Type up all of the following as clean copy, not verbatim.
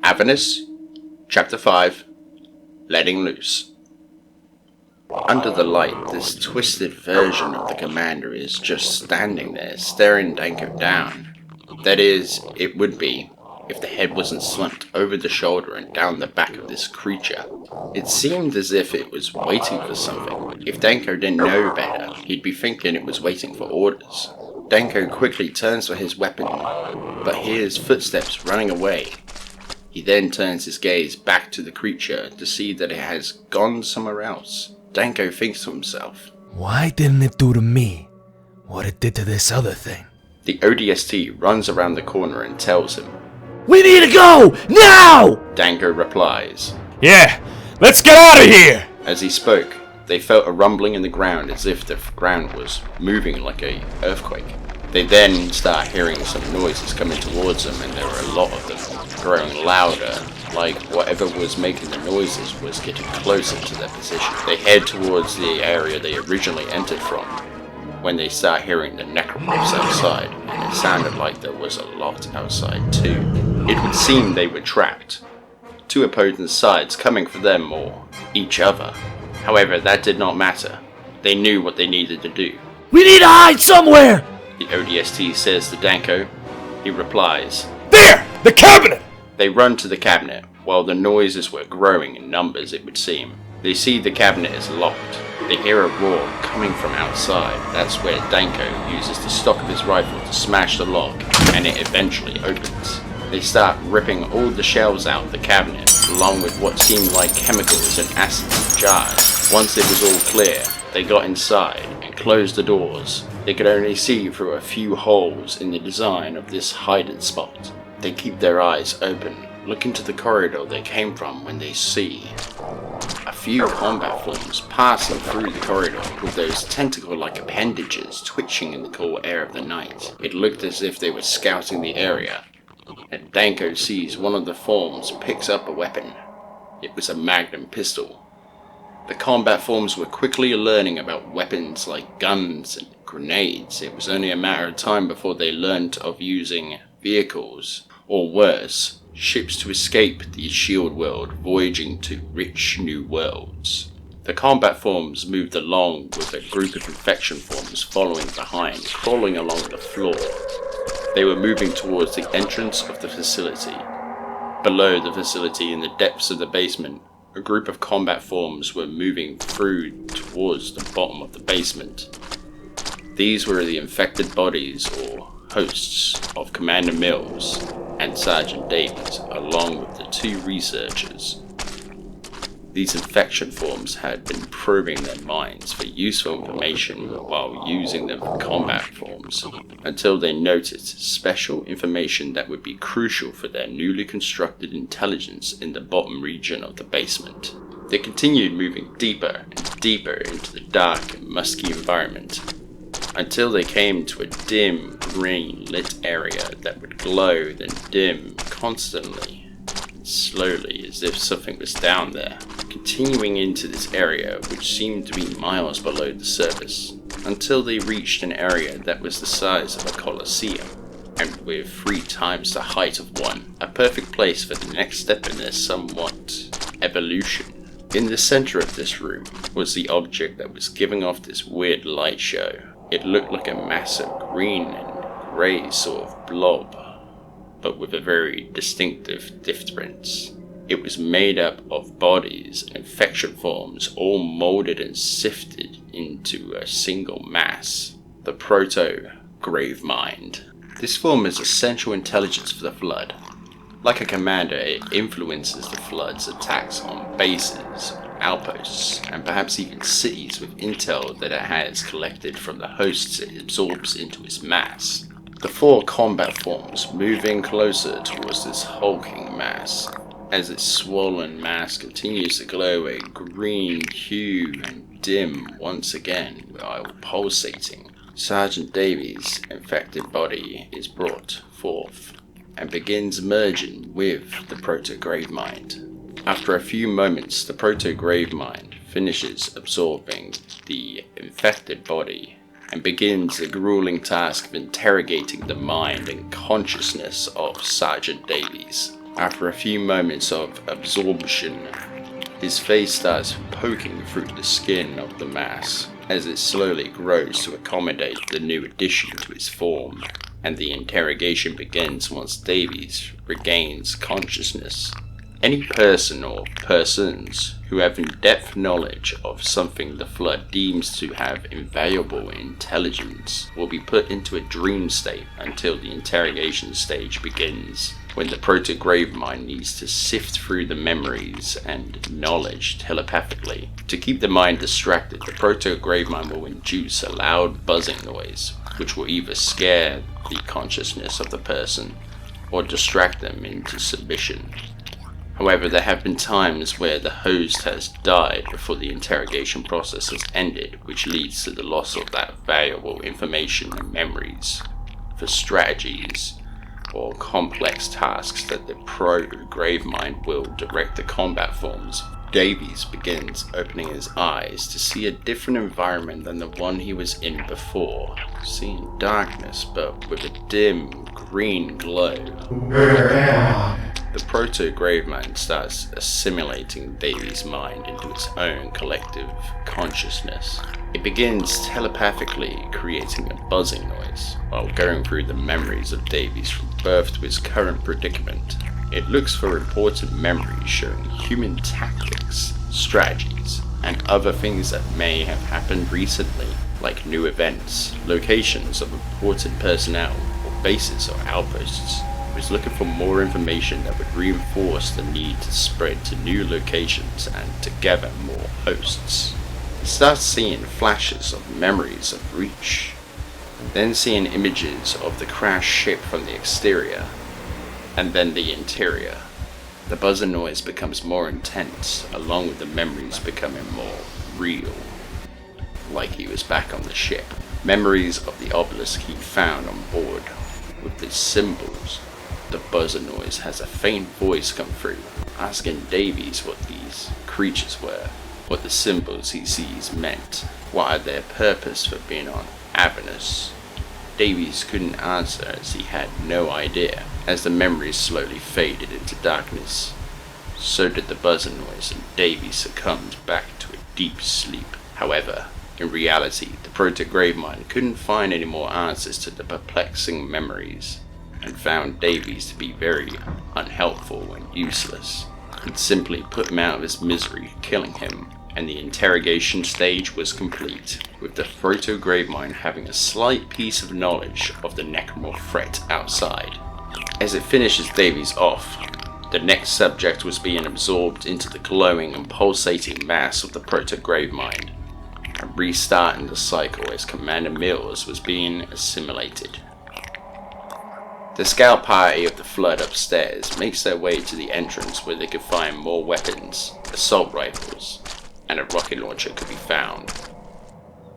Avernus, Chapter 5, Letting Loose. Under the light, this twisted version of the commander is just standing there, staring Danko down. That is, it would be, if the head wasn't slumped over the shoulder and down the back of this creature. It seemed as if it was waiting for something. If Danko didn't know better, he'd be thinking it was waiting for orders. Danko quickly turns for his weapon, but hears footsteps running away. He then turns his gaze back to the creature to see that it has gone somewhere else. Danko thinks to himself, why didn't it do to me what it did to this other thing? The ODST runs around the corner and tells him, We need to go! Now! Danko replies. Yeah, let's get out of here! As he spoke, they felt a rumbling in the ground as if the ground was moving like an earthquake. They then start hearing some noises coming towards them, and there were a lot of them, growing louder, like whatever was making the noises was getting closer to their position. They head towards the area they originally entered from, when they start hearing the necromorphs outside, and it sounded like there was a lot outside too. It would seem they were trapped, two opposing sides coming for them or each other. However, that did not matter. They knew what they needed to do. We need to hide somewhere! The ODST says to Danko. He replies, There! The cabinet! They run to the cabinet, while the noises were growing in numbers, it would seem. They see the cabinet is locked. They hear a roar coming from outside. That's where Danko uses the stock of his rifle to smash the lock, and it eventually opens. They start ripping all the shelves out of the cabinet, along with what seemed like chemicals and acids in jars. Once it was all clear, they got inside and closed the doors. They could only see through a few holes in the design of this hiding spot. They keep their eyes open, look into the corridor they came from when they see a few combat forms passing through the corridor with those tentacle-like appendages twitching in the cool air of the night. It looked as if they were scouting the area, and Danko sees one of the forms picks up a weapon. It was a magnum pistol. The combat forms were quickly learning about weapons like guns and grenades. It was only a matter of time before they learned of using vehicles, or worse, ships to escape the shield world, voyaging to rich new worlds. The combat forms moved along with a group of infection forms following behind, crawling along the floor. They were moving towards the entrance of the facility. Below the facility, in the depths of the basement, a group of combat forms were moving through towards the bottom of the basement. These were the infected bodies or hosts of Commander Mills and Sergeant Davies, along with the two researchers. These infection forms had been probing their minds for useful information while using them for combat forms, until they noticed special information that would be crucial for their newly constructed intelligence in the bottom region of the basement. They continued moving deeper and deeper into the dark and musky environment, until they came to a dim, green lit area that would glow, then dim constantly, and slowly, as if something was down there, continuing into this area which seemed to be miles below the surface, until they reached an area that was the size of a coliseum, and with 3 times the height of one, a perfect place for the next step in their somewhat evolution. In the center of this room was the object that was giving off this weird light show. It looked like a massive green and grey sort of blob, but with a very distinctive difference. It was made up of bodies and infection forms, all molded and sifted into a single mass. The Proto-Gravemind. This form is essential intelligence for the Flood. Like a commander, it influences the Flood's attacks on bases, outposts, and perhaps even cities with intel that it has collected from the hosts it absorbs into its mass. The 4 combat forms moving closer towards this hulking mass, as its swollen mass continues to glow a green hue and dim once again while pulsating. Sergeant Davies' infected body is brought forth and begins merging with the Proto-Gravemind. After a few moments, the Proto-Gravemind finishes absorbing the infected body and begins the grueling task of interrogating the mind and consciousness of Sergeant Davies. After a few moments of absorption, his face starts poking through the skin of the mass as it slowly grows to accommodate the new addition to his form, and the interrogation begins once Davies regains consciousness. Any person or persons who have in-depth knowledge of something the Flood deems to have invaluable intelligence will be put into a dream state until the interrogation stage begins, when the Proto-Gravemind needs to sift through the memories and knowledge telepathically. To keep the mind distracted, the Proto-Gravemind will induce a loud buzzing noise, which will either scare the consciousness of the person or distract them into submission. However, there have been times where the host has died before the interrogation process has ended, which leads to the loss of that valuable information and memories for strategies or complex tasks that the Proto-Gravemind will direct the combat forms. Davies begins opening his eyes to see a different environment than the one he was in before, seeing darkness but with a dim green glow. The Proto-Gravemind starts assimilating Davies' mind into its own collective consciousness. It begins telepathically creating a buzzing noise while going through the memories of Davies from birth to his current predicament. It looks for important memories showing human tactics, strategies, and other things that may have happened recently, like new events, locations of important personnel, or bases or outposts. It was looking for more information that would reinforce the need to spread to new locations and to gather more hosts. It starts seeing flashes of memories of Reach, then seeing images of the crashed ship from the exterior, and then the interior. The buzzing noise becomes more intense, along with the memories becoming more real, like he was back on the ship. Memories of the obelisk he found on board, with the symbols. The buzzer noise has a faint voice come through, asking Davies what these creatures were, what the symbols he sees meant, what are their purpose for being on Avernus. Davies couldn't answer as he had no idea. As the memories slowly faded into darkness, so did the buzzer noise, and Davies succumbed back to a deep sleep. However, in reality, the Proto-Gravemind couldn't find any more answers to the perplexing memories, and found Davies to be very unhelpful and useless, and simply put him out of his misery, killing him. And the interrogation stage was complete, with the Proto-Gravemind having a slight piece of knowledge of the Necromorph threat outside. As it finishes Davies off, the next subject was being absorbed into the glowing and pulsating mass of the Proto-Gravemind, and restarting the cycle as Commander Mills was being assimilated. The scout party of the Flood upstairs makes their way to the entrance where they could find more weapons, assault rifles, and a rocket launcher could be found.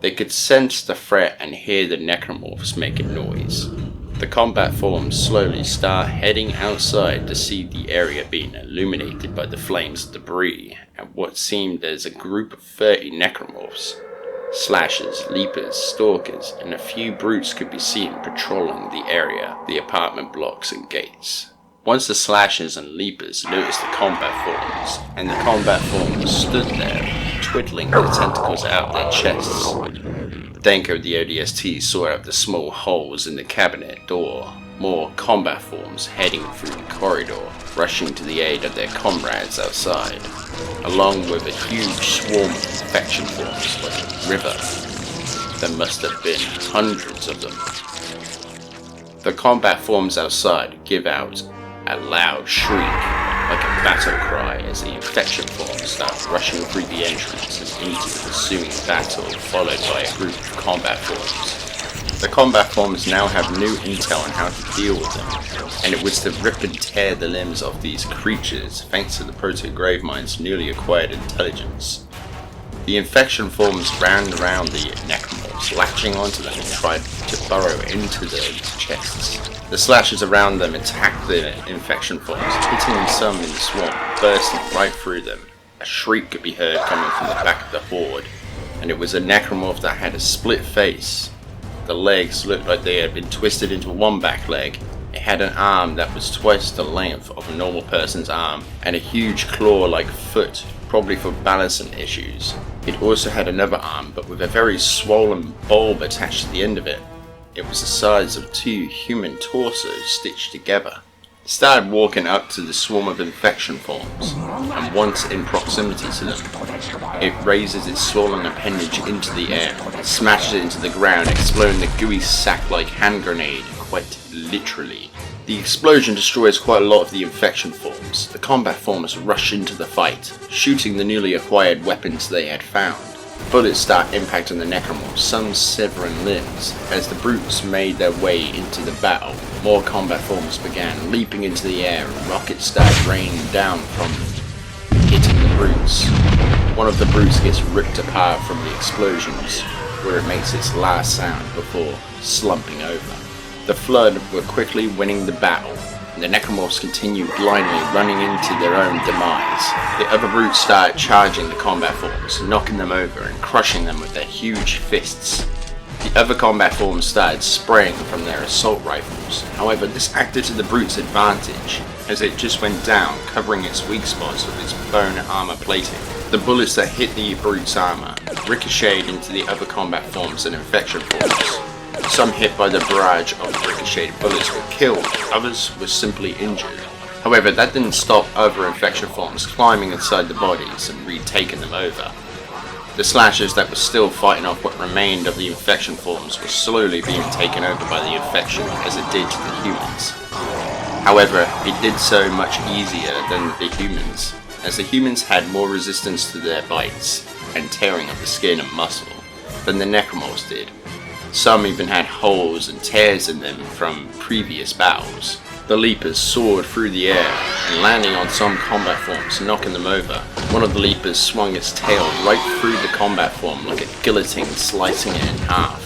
They could sense the threat and hear the necromorphs making noise. The combat forms slowly start heading outside to see the area being illuminated by the flames of debris and what seemed as a group of 30 necromorphs. Slashers, leapers, stalkers, and a few brutes could be seen patrolling the area, the apartment blocks and gates. Once the slashers and leapers noticed the combat forms, and the combat forms stood there, twiddling their tentacles out their chests. Danko of the ODST saw out the small holes in the cabinet door, more combat forms heading through the corridor, rushing to the aid of their comrades outside, along with a huge swarm of infection forms like a river. There must have been hundreds of them. The combat forms outside give out a loud shriek, like a battle cry, as the infection forms start rushing through the entrance and into the ensuing battle, followed by a group of combat forms. The combat forms now have new intel on how to deal with them, and it was to rip and tear the limbs of these creatures thanks to the Proto-Gravemind's newly acquired intelligence. The infection forms ran around the necromorphs, latching onto them and tried to burrow into their chests. The slashers around them attacked the infection forms, hitting some in the swamp, bursting right through them. A shriek could be heard coming from the back of the horde, and it was a necromorph that had a split face. The legs looked like they had been twisted into one back leg, It had an arm that was twice the length of a normal person's arm, and a huge claw-like foot, probably for balancing issues. It also had another arm, but with a very swollen bulb attached to the end of it. It was the size of 2 human torsos stitched together. It started walking up to the swarm of infection forms, and once in proximity to them, it raises its swollen appendage into the air, and smashes it into the ground, exploding the gooey sack-like hand grenade, quite literally. The explosion destroys quite a lot of the infection forms. The combat forms rush into the fight, shooting the newly acquired weapons they had found. Bullets start impacting the necromorphs, some severing limbs. As the brutes made their way into the battle, more combat forms began leaping into the air and rockets started raining down from them, hitting the brutes. One of the brutes gets ripped apart from the explosions, where it makes its last sound before slumping over. The Flood were quickly winning the battle, and the necromorphs continued blindly running into their own demise. The other brutes started charging the combat forms, knocking them over and crushing them with their huge fists. The other combat forms started spraying from their assault rifles. However, this acted to the brute's advantage, as it just went down, covering its weak spots with its bone armor plating. The bullets that hit the brute's armor ricocheted into the other combat forms and infection forms. Some hit by the barrage of ricocheted bullets were killed, others were simply injured. However, that didn't stop other infection forms climbing inside the bodies and retaking them over. The slashers that were still fighting off what remained of the infection forms were slowly being taken over by the infection as it did to the humans. However, it did so much easier than the humans, as the humans had more resistance to their bites and tearing of the skin and muscle than the necromorphs did. Some even had holes and tears in them from previous battles. The leapers soared through the air and landing on some combat forms, knocking them over. One of the leapers swung its tail right through the combat form like a guillotine, slicing it in half.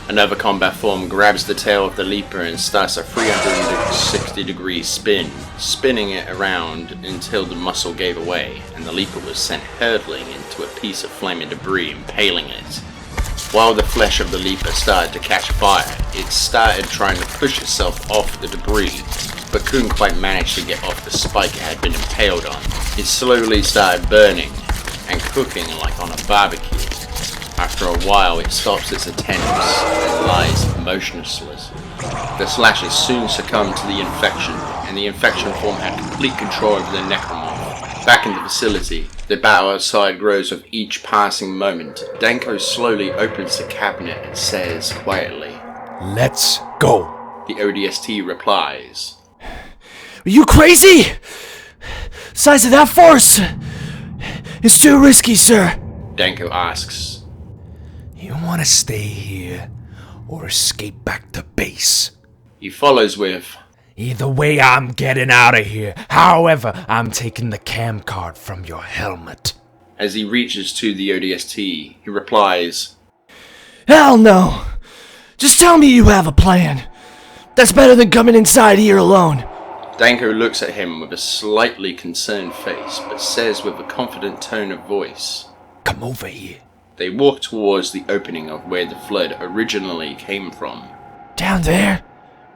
Another combat form grabs the tail of the leaper and starts a 360-degree spin, spinning it around until the muscle gave away and the leaper was sent hurtling into a piece of flaming debris, impaling it. While the flesh of the leaper started to catch fire, it started trying to push itself off the debris, but couldn't quite manage to get off the spike it had been impaled on. It slowly started burning and cooking like on a barbecue. After a while, it stops its attempts and lies motionless. The slashers soon succumbed to the infection, and the infection form had complete control over the necromorph. Back in the facility, the battle outside grows with each passing moment. Danko slowly opens the cabinet and says quietly, Let's go. The ODST replies, Are you crazy? Size of that force is too risky, sir. Danko asks, You want to stay here or escape back to base? He follows with, Either way, I'm getting out of here. However, I'm taking the cam card from your helmet. As he reaches to the ODST, he replies, Hell no. Just tell me you have a plan. That's better than coming inside here alone. Danko looks at him with a slightly concerned face, but says with a confident tone of voice, Come over here. They walk towards the opening of where the Flood originally came from. Down there?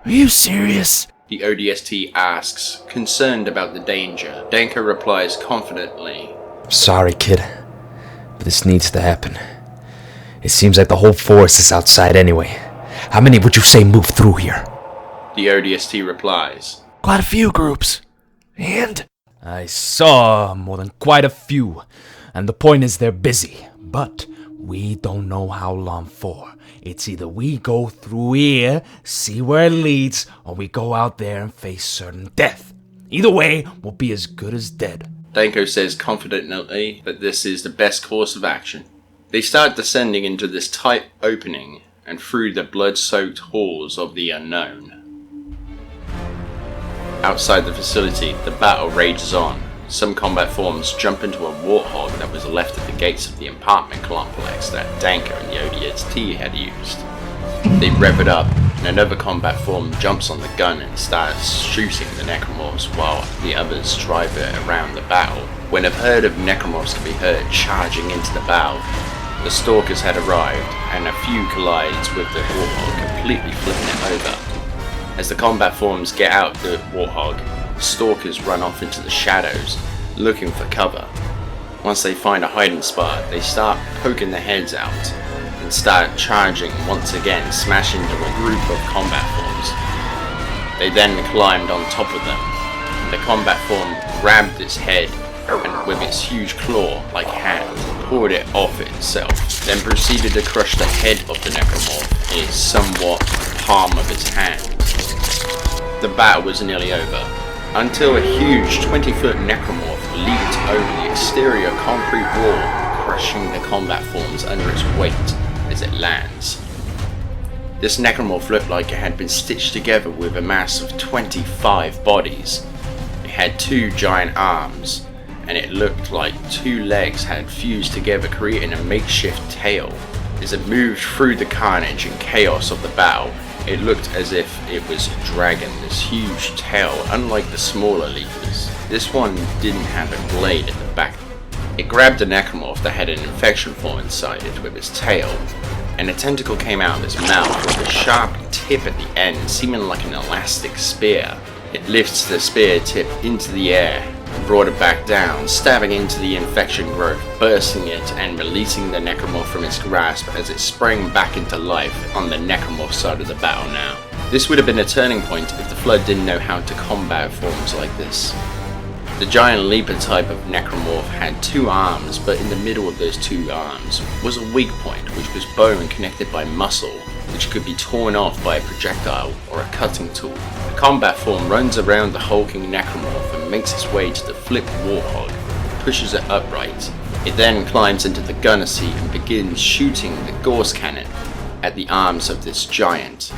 Are you serious? The ODST asks, concerned about the danger. Danko replies confidently, Sorry, kid, but this needs to happen. It seems like the whole force is outside anyway. How many would you say move through here? The ODST replies, Quite a few groups. And? I saw more than quite a few. And the point is they're busy. But we don't know how long for. It's either we go through here, see where it leads, or we go out there and face certain death. Either way, we'll be as good as dead. Danko says confidently that this is the best course of action. They start descending into this tight opening and through the blood-soaked halls of the unknown. Outside the facility, the battle rages on. Some combat forms jump into a warthog that was left at the gates of the apartment complex that Danko and the ODST had used. They rev it up, and another combat form jumps on the gun and starts shooting the necromorphs while the others drive it around the battle. When a herd of necromorphs can be heard charging into the battle, the stalkers had arrived, and a few collides with the warthog, completely flipping it over. As the combat forms get out the Warthog, stalkers run off into the shadows, looking for cover. Once they find a hiding spot, they start poking their heads out and start charging once again, smashing into a group of combat forms. They then climbed on top of them. The combat form grabbed its head and with its huge claw-like hand, pulled it off itself, then proceeded to crush the head of the necromorph in its somewhat palm of its hand. The battle was nearly over, until a huge 20-foot necromorph leaped over the exterior concrete wall, crushing the combat forms under its weight as it lands. This necromorph looked like it had been stitched together with a mass of 25 bodies. It had 2 giant arms, and it looked like 2 legs had fused together, creating a makeshift tail. As it moved through the carnage and chaos of the battle, it looked as if it was dragging this huge tail, unlike the smaller leapers. This one didn't have a blade at the back. It grabbed a necromorph that had an infection form inside it with its tail, and a tentacle came out of its mouth with a sharp tip at the end, seeming like an elastic spear. It lifts the spear tip into the air, brought it back down, stabbing into the infection growth, bursting it and releasing the necromorph from its grasp as it sprang back into life on the necromorph side of the battle now. This would have been a turning point if the Flood didn't know how to combat forms like this. The giant leaper type of necromorph had 2 arms, but in the middle of those 2 arms was a weak point, which was bone connected by muscle, which could be torn off by a projectile or a cutting tool. The combat form runs around the hulking necromorph and makes its way to the flipped Warthog, pushes it upright. It then climbs into the gunner seat and begins shooting the Gauss cannon at the arms of this giant.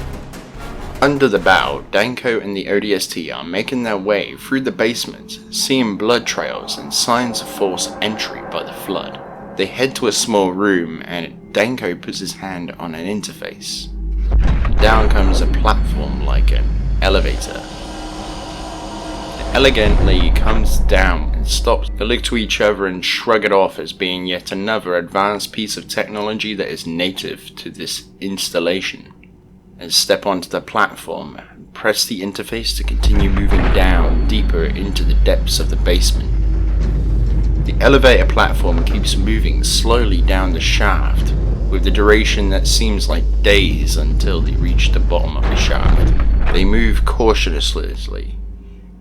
Under the bow, Danko and the ODST are making their way through the basement, seeing blood trails and signs of forced entry by the Flood. They head to a small room and Danko puts his hand on an interface. Down comes a platform like an elevator. It elegantly comes down and stops. They look to each other and shrug it off as being yet another advanced piece of technology that is native to this installation. And step onto the platform and press the interface to continue moving down deeper into the depths of the basement. The elevator platform keeps moving slowly down the shaft, with the duration that seems like days until they reach the bottom of the shaft. They move cautiously,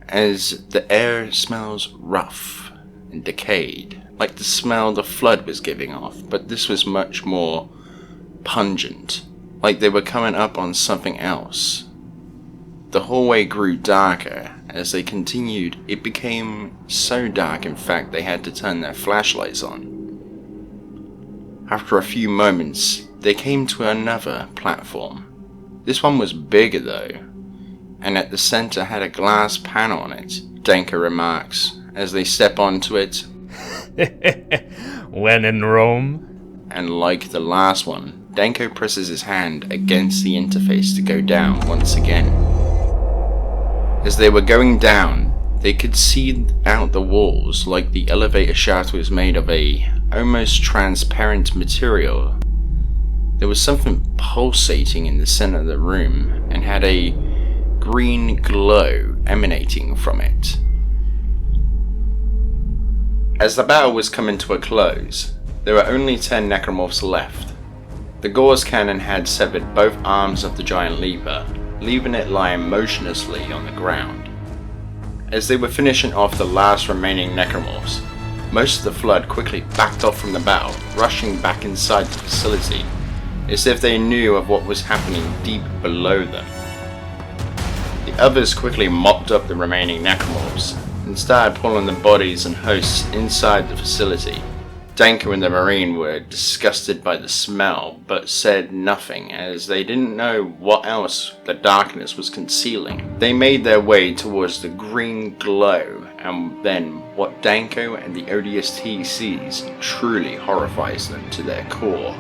as the air smells rough and decayed, like the smell the Flood was giving off, but this was much more pungent, like they were coming up on something else. The hallway grew darker. As they continued, it became so dark in fact they had to turn their flashlights on. After a few moments, they came to another platform. This one was bigger though, and at the center had a glass panel on it, Danko remarks, as they step onto it. When in Rome? And like the last one, Danko presses his hand against the interface to go down once again. As they were going down, they could see out the walls like the elevator shaft was made of a almost transparent material. There was something pulsating in the center of the room and had a green glow emanating from it. As the battle was coming to a close, there were only 10 necromorphs left. The Gauss cannon had severed both arms of the giant leaper, leaving it lying motionlessly on the ground. As they were finishing off the last remaining necromorphs, most of the Flood quickly backed off from the battle, rushing back inside the facility, as if they knew of what was happening deep below them. The others quickly mopped up the remaining necromorphs and started pulling the bodies and hosts inside the facility. Danko and the Marine were disgusted by the smell, but said nothing as they didn't know what else the darkness was concealing. They made their way towards the green glow, and then what Danko and the ODST sees truly horrifies them to their core.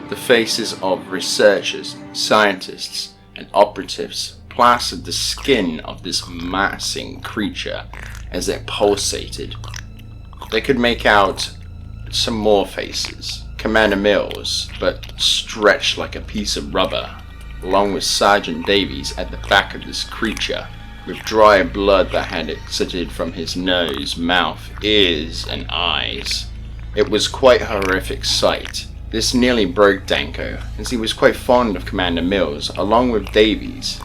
The faces of researchers, scientists, and operatives plastered the skin of this massing creature as it pulsated. They could make out some more faces, Commander Mills, but stretched like a piece of rubber. along with Sergeant Davies at the back of this creature, with dry blood that had exited from his nose, mouth, ears, and eyes. It was quite a horrific sight. This nearly broke Danko, as he was quite fond of Commander Mills, along with Davies.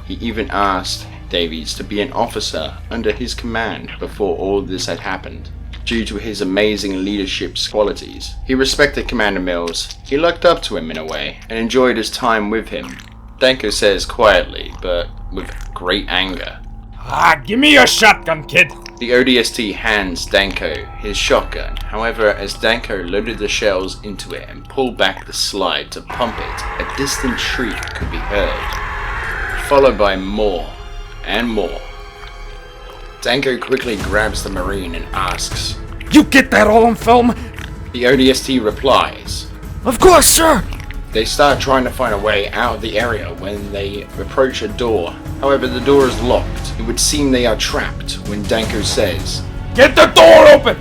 He even asked Davies to be an officer under his command before all this had happened, due to his amazing leadership qualities. He respected Commander Mills, he looked up to him in a way, and enjoyed his time with him. Danko says quietly, but with great anger. Give me your shotgun, kid! The ODST hands Danko his shotgun. However, as Danko loaded the shells into it and pulled back the slide to pump it, a distant shriek could be heard, followed by more and more. Danko quickly grabs the Marine and asks, You get that all on film? The ODST replies. Of course, sir! They start trying to find a way out of the area when they approach a door. However, the door is locked. It would seem they are trapped when Danko says, Get the door open!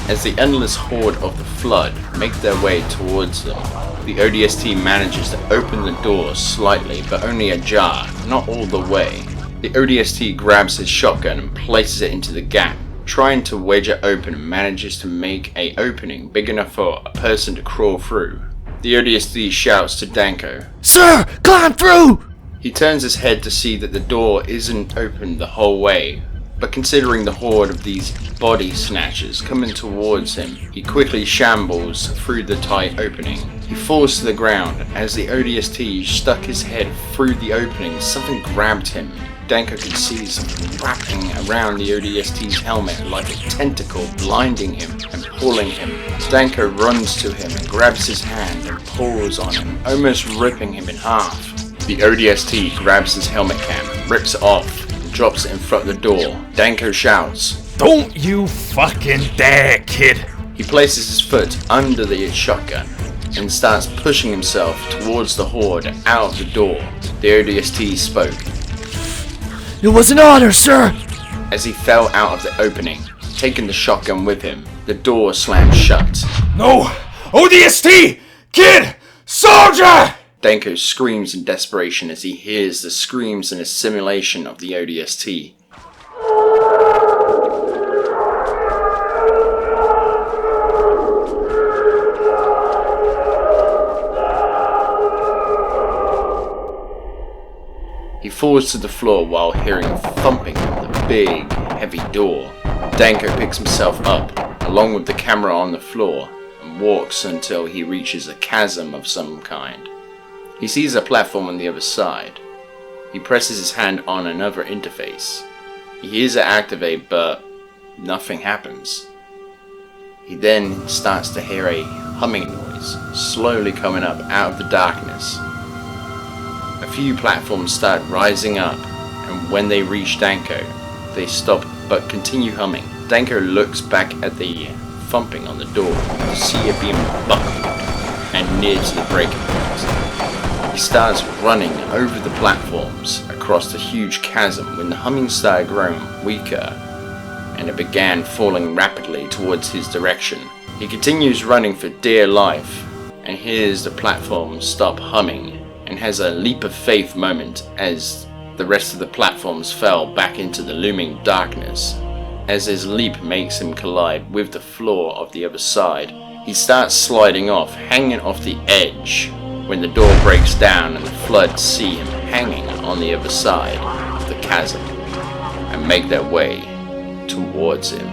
As the endless horde of the Flood make their way towards them, the ODST manages to open the door slightly, but only ajar, not all the way. The ODST grabs his shotgun and places it into the gap, trying to wedge it open, and manages to make an opening big enough for a person to crawl through. The ODST shouts to Danko, Sir, climb through! He turns his head to see that the door isn't open the whole way, but considering the horde of these body snatchers coming towards him, he quickly shambles through the tight opening. He falls to the ground. As the ODST stuck his head through the opening, something grabbed him. Danko can see something wrapping around the ODST's helmet like a tentacle, blinding him and pulling him. Danko runs to him and grabs his hand and pulls on him, almost ripping him in half. The ODST grabs his helmet cap, rips it off, and drops it in front of the door. Danko shouts, Don't you fucking dare, kid! He places his foot under the shotgun and starts pushing himself towards the horde out of the door. The ODST spoke. It was an honor, sir! As he fell out of the opening, taking the shotgun with him, the door slammed shut. No! ODST! Kid! Soldier! Danko screams in desperation as he hears the screams and assimilation of the ODST. He falls to the floor while hearing thumping of the big, heavy door. Danko picks himself up, along with the camera on the floor, and walks until he reaches a chasm of some kind. He sees a platform on the other side. He presses his hand on another interface. He hears it activate, but nothing happens. He then starts to hear a humming noise, slowly coming up out of the darkness. A few platforms start rising up, and when they reach Danko, they stop but continue humming. Danko looks back at the thumping on the door to see it being buckled and near to the breaking point. He starts running over the platforms across the huge chasm when the humming started growing weaker and it began falling rapidly towards his direction. He continues running for dear life and hears the platforms stop humming and has a leap of faith moment as the rest of the platforms fell back into the looming darkness. As his leap makes him collide with the floor of the other side, he starts sliding off, hanging off the edge, when the door breaks down and the Flood see him hanging on the other side of the chasm and make their way towards him.